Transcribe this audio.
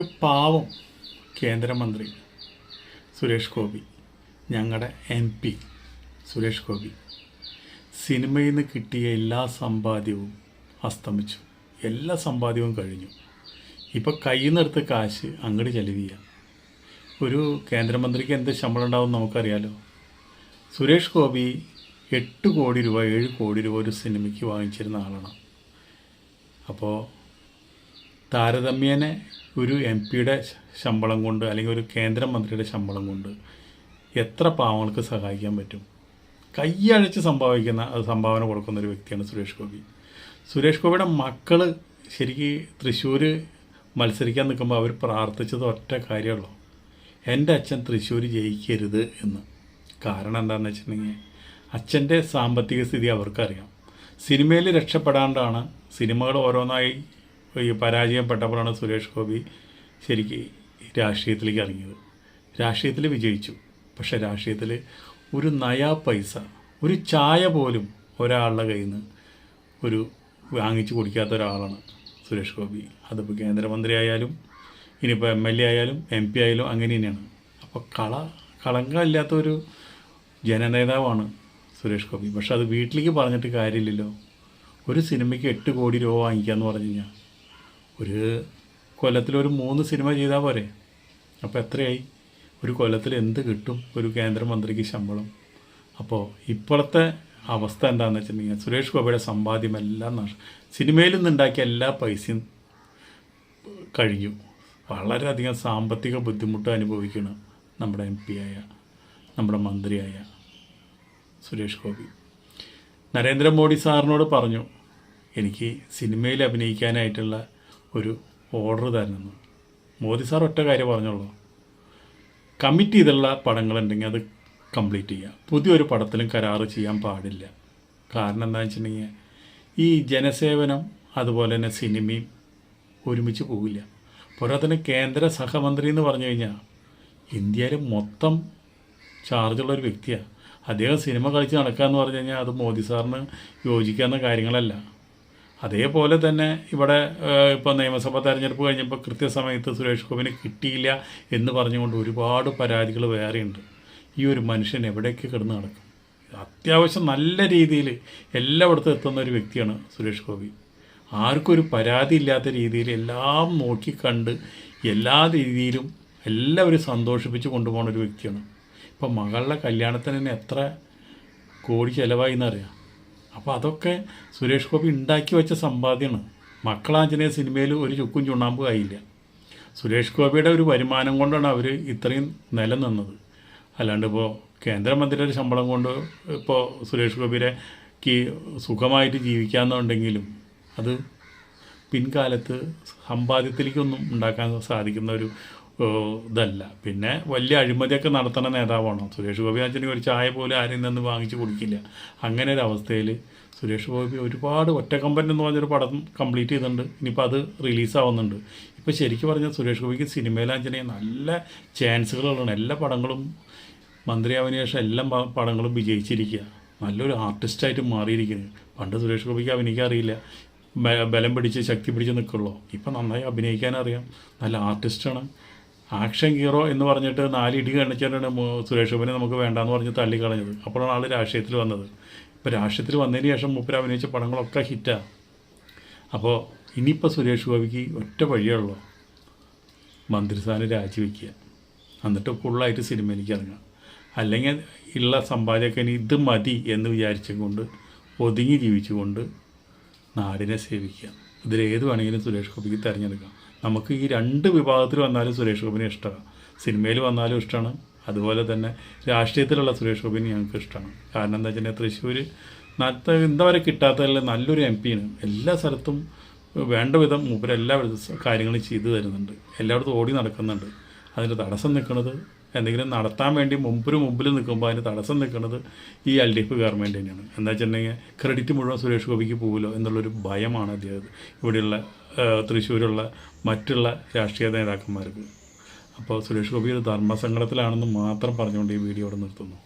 പാവം കേന്ദ്രമന്ത്രി സുരേഷ് ഗോപി, ഞങ്ങളുടെ MP സുരേഷ് ഗോപി, സിനിമയിൽ നിന്ന് കിട്ടിയ എല്ലാ സമ്പാദ്യവും അസ്തമിച്ചു. എല്ലാ സമ്പാദ്യവും കഴിഞ്ഞു. ഇപ്പോൾ കയ്യിൽ നിന്നെടുത്ത കാശ് അങ്ങോട്ട് ചെലവ് ചെയ്യാം. ഒരു കേന്ദ്രമന്ത്രിക്ക് എന്ത് ശമ്പളം ഉണ്ടാവും നമുക്കറിയാലോ. സുരേഷ് ഗോപി 8 കോടി രൂപ 7 കോടി രൂപ ഒരു സിനിമയ്ക്ക് വാങ്ങിച്ചിരുന്ന ആളാണ്. അപ്പോൾ താരതമ്യേന ഒരു MP ശമ്പളം കൊണ്ട് അല്ലെങ്കിൽ ഒരു കേന്ദ്രമന്ത്രിയുടെ ശമ്പളം കൊണ്ട് എത്ര പാവങ്ങൾക്ക് സഹായിക്കാൻ പറ്റും? കൈയഴിച്ച് സംഭാവന കൊടുക്കുന്ന ഒരു വ്യക്തിയാണ് സുരേഷ് ഗോപി. സുരേഷ് ഗോപിയുടെ മക്കൾ ശരിക്ക് തൃശ്ശൂർ മത്സരിക്കാൻ നിൽക്കുമ്പോൾ അവർ പ്രാർത്ഥിച്ചത് ഒറ്റ കാര്യമുള്ളൂ: എൻ്റെ അച്ഛൻ തൃശ്ശൂർ ജയിക്കരുത് എന്ന്. കാരണം എന്താണെന്ന് വെച്ചിട്ടുണ്ടെങ്കിൽ അച്ഛൻ്റെ സാമ്പത്തിക സ്ഥിതി അവർക്കറിയാം. സിനിമയിൽ രക്ഷപ്പെടാണ്ടാണ് സിനിമകൾ ഓരോന്നായി പരാജയപ്പെട്ടപ്പോഴാണ് സുരേഷ് ഗോപി ശരിക്ക് രാഷ്ട്രീയത്തിലേക്ക് ഇറങ്ങിയത്. രാഷ്ട്രീയത്തിൽ വിജയിച്ചു. പക്ഷേ രാഷ്ട്രീയത്തിൽ ഒരു നയാ പൈസ, ഒരു ചായ പോലും ഒരാളുടെ കയ്യിൽ നിന്ന് ഒരു വാങ്ങിച്ച് കുടിക്കാത്ത ഒരാളാണ് സുരേഷ് ഗോപി. അതിപ്പോൾ കേന്ദ്രമന്ത്രി ആയാലും ഇനിയിപ്പോൾ MLA ആയാലും MP ആയാലും അങ്ങനെ തന്നെയാണ്. അപ്പോൾ കളങ്കമില്ലാത്തൊരു ജനനേതാവാണ് സുരേഷ് ഗോപി. പക്ഷെ അത് വീട്ടിലേക്ക് പറഞ്ഞിട്ട് കാര്യമില്ലല്ലോ. ഒരു സിനിമയ്ക്ക് 8 കോടി രൂപ വാങ്ങിക്കാമെന്ന് പറഞ്ഞു കഴിഞ്ഞാൽ ഒരു കൊല്ലത്തിലൊരു 3 സിനിമ ചെയ്താൽ പോരെ? അപ്പോൾ എത്രയായി? ഒരു കൊല്ലത്തിൽ എന്ത് കിട്ടും ഒരു കേന്ദ്രമന്ത്രിക്ക് ശമ്പളം? അപ്പോൾ ഇപ്പോഴത്തെ അവസ്ഥ എന്താണെന്ന് വെച്ചിട്ടുണ്ടെങ്കിൽ സുരേഷ് ഗോപിയുടെ സമ്പാദ്യമെല്ലാം സിനിമയിൽ നിന്നുണ്ടാക്കിയ എല്ലാ പൈസയും കഴിഞ്ഞു. വളരെയധികം സാമ്പത്തിക ബുദ്ധിമുട്ട് അനുഭവിക്കണം നമ്മുടെ MP ആയ നമ്മുടെ മന്ത്രിയായ സുരേഷ് ഗോപി. നരേന്ദ്രമോദി സാറിനോട് പറഞ്ഞു, എനിക്ക് സിനിമയിൽ അഭിനയിക്കാനായിട്ടുള്ള ഒരു ഓർഡർ തരണമെന്ന്. മോദി സാർ ഒറ്റ കാര്യം പറഞ്ഞുള്ളൂ: കമ്മിറ്റ് ചെയ്തുള്ള പടങ്ങളുണ്ടെങ്കിൽ അത് കംപ്ലീറ്റ് ചെയ്യുക. പുതിയൊരു പടത്തിലും കരാറ് ചെയ്യാൻ പാടില്ല. കാരണം എന്താണെന്ന് വെച്ചിട്ടുണ്ടെങ്കിൽ ഈ ജനസേവനം അതുപോലെ തന്നെ സിനിമയും ഒരുമിച്ച് പോകില്ല. പോരാത്തന്നെ കേന്ദ്ര സഹമന്ത്രി എന്ന് പറഞ്ഞു കഴിഞ്ഞാൽ ഇന്ത്യയിൽ മൊത്തം ചാർജുള്ളൊരു വ്യക്തിയാണ്. അദ്ദേഹം സിനിമ കളിച്ച് നടക്കുക എന്ന് പറഞ്ഞു കഴിഞ്ഞാൽ അത് മോദി സാറിന് യോജിക്കാവുന്ന കാര്യങ്ങളല്ല. അതേപോലെ തന്നെ ഇവിടെ ഇപ്പോൾ നിയമസഭാ തെരഞ്ഞെടുപ്പ് കഴിഞ്ഞപ്പോൾ കൃത്യസമയത്ത് സുരേഷ് ഗോപിനെ കിട്ടിയില്ല എന്ന് പറഞ്ഞുകൊണ്ട് ഒരുപാട് പരാതികൾ വേറെയുണ്ട്. ഈ ഒരു മനുഷ്യൻ എവിടേക്ക് കിടന്ന് നടക്കും? അത്യാവശ്യം നല്ല രീതിയിൽ എല്ലായിടത്തും എത്തുന്ന ഒരു വ്യക്തിയാണ് സുരേഷ് ഗോപി. ആർക്കും ഒരു പരാതി ഇല്ലാത്ത രീതിയിൽ എല്ലാം നോക്കിക്കണ്ട് എല്ലാ രീതിയിലും എല്ലാവരും സന്തോഷിപ്പിച്ച് കൊണ്ടുപോകുന്ന ഒരു വ്യക്തിയാണ്. ഇപ്പോൾ മകളുടെ കല്യാണത്തിന് തന്നെ എത്ര കോടി ചിലവായി എന്നറിയാം. അപ്പോൾ അതൊക്കെ സുരേഷ് ഗോപി ഉണ്ടാക്കി വെച്ച സമ്പാദ്യമാണ്. മക്കളാഞ്ചനേയ സിനിമയിൽ ഒരു ചുക്കും ചുണ്ണാമ്പും ആയില്ല. സുരേഷ് ഗോപിയുടെ ഒരു വരുമാനം കൊണ്ടാണ് അവർ ഇത്രയും നിലനിന്നത്. അല്ലാണ്ട് ഇപ്പോൾ കേന്ദ്രമന്ത്രിയുടെ ശമ്പളം കൊണ്ട് ഇപ്പോൾ സുരേഷ് ഗോപിയുടെ സുഖമായിട്ട് ജീവിക്കാമെന്നുണ്ടെങ്കിലും അത് പിൻകാലത്ത് സമ്പാദ്യത്തിലേക്കൊന്നും ഉണ്ടാക്കാൻ സാധിക്കുന്ന ഒരു ഇതല്ല. പിന്നെ വലിയ അഴിമതിയൊക്കെ നടത്തുന്ന നേതാവാണോ സുരേഷ് ഗോപി? വെച്ചിട്ടുണ്ടെങ്കിൽ ഒരു ചായ പോലും ആരെയും നിന്ന് വാങ്ങിച്ച് കുടിക്കില്ല. അങ്ങനെ ഒരു അവസ്ഥയിൽ സുരേഷ് ഗോപി ഒരുപാട് ഒറ്റക്കമ്പൻ എന്ന് പറഞ്ഞൊരു പടം കംപ്ലീറ്റ് ചെയ്തിട്ടുണ്ട്. ഇനിയിപ്പോൾ അത് റിലീസാവുന്നുണ്ട്. ഇപ്പോൾ ശരിക്കും പറഞ്ഞാൽ സുരേഷ് ഗോപിക്ക് സിനിമയിലാഞ്ചനെ നല്ല ചാൻസുകളുള്ളതാണ്. എല്ലാ പടങ്ങളും മന്ത്രിയാവിന് ശേഷം എല്ലാ പടങ്ങളും വിജയിച്ചിരിക്കുക. നല്ലൊരു ആർട്ടിസ്റ്റായിട്ട് മാറിയിരിക്കുന്നത്. പണ്ട് സുരേഷ് ഗോപിക്ക് അഭിനയിക്കാൻ അറിയില്ല, ബലം പിടിച്ച് ശക്തി പിടിച്ച് നിൽക്കുള്ളൂ. ഇപ്പം നന്നായി അഭിനയിക്കാനറിയാം, നല്ല ആർട്ടിസ്റ്റാണ്. ആക്ഷൻ ഹീറോ എന്ന് പറഞ്ഞിട്ട് 4 ഇടി കാണിച്ചിട്ടാണ് സുരേഷ് ഗോപിനെ നമുക്ക് വേണ്ടാന്ന് പറഞ്ഞ് തള്ളിക്കളഞ്ഞത്. അപ്പോഴാണ് ആൾ രാഷ്ട്രീയത്തിൽ വന്നത്. ഇപ്പോൾ രാഷ്ട്രീയത്തിൽ വന്നതിന് ശേഷം മൂപ്പര് അഭിനയിച്ച പടങ്ങളൊക്കെ ഹിറ്റാണ്. അപ്പോൾ ഇനിയിപ്പോൾ സുരേഷ് ഗോപിക്ക് ഒറ്റ വഴിയുള്ളൂ: മന്ത്രിസ്ഥാനം രാജിവെക്കുക, എന്നിട്ട് ഫുള്ളായിട്ട് സിനിമയിലേക്ക് ഇറങ്ങുക. അല്ലെങ്കിൽ ഉള്ള സമ്പാദ്യമൊക്കെ ഇനി ഇത് മതി എന്ന് വിചാരിച്ചുകൊണ്ട് ഒതുങ്ങി ജീവിച്ചുകൊണ്ട് നാടിനെ സേവിക്കുക. ഇതിലേത് വേണമെങ്കിലും സുരേഷ് ഗോപിക്ക് തിരഞ്ഞെടുക്കാം. നമുക്ക് ഈ 2 വിഭാഗത്തിൽ വന്നാലും സുരേഷ് ഗോപിനെ ഇഷ്ടമാണ്. സിനിമയിൽ വന്നാലും ഇഷ്ടമാണ്, അതുപോലെ തന്നെ രാഷ്ട്രീയത്തിലുള്ള സുരേഷ് ഗോപിനെ ഞങ്ങൾക്ക് ഇഷ്ടമാണ്. കാരണം എന്താ വെച്ചിട്ടുണ്ടെങ്കിൽ തൃശ്ശൂർ എന്താ പറയുക കിട്ടാത്തതല്ല, നല്ലൊരു MP ആണ്. എല്ലാ സ്ഥലത്തും വേണ്ട വിധം മൂപ്പര് എല്ലാ കാര്യങ്ങളും ചെയ്തു തരുന്നുണ്ട്. എല്ലായിടത്തും ഓടി നടക്കുന്നുണ്ട്. അതിന് തടസ്സം നിൽക്കുന്നത് എന്തെങ്കിലും നടത്താൻ വേണ്ടി മുമ്പിൽ നിൽക്കുമ്പോൾ അതിന് തടസ്സം നിൽക്കുന്നത് ഈ LDF ഗവൺമെൻറ് തന്നെയാണ്. എന്താ വെച്ചിട്ടുണ്ടെങ്കിൽ ക്രെഡിറ്റ് മുഴുവൻ സുരേഷ് ഗോപിക്ക് പോകുമല്ലോ എന്നുള്ളൊരു ഭയമാണ് അദ്ദേഹം ഇവിടെയുള്ള തൃശ്ശൂരുള്ള മറ്റുള്ള രാഷ്ട്രീയ നേതാക്കന്മാർക്ക്. അപ്പോൾ സുരേഷ് ഗോപി ഒരു ധർമ്മസങ്കടത്തിലാണെന്ന് മാത്രം പറഞ്ഞുകൊണ്ട് ഈ വീഡിയോ ഇവിടെ നിർത്തുന്നു.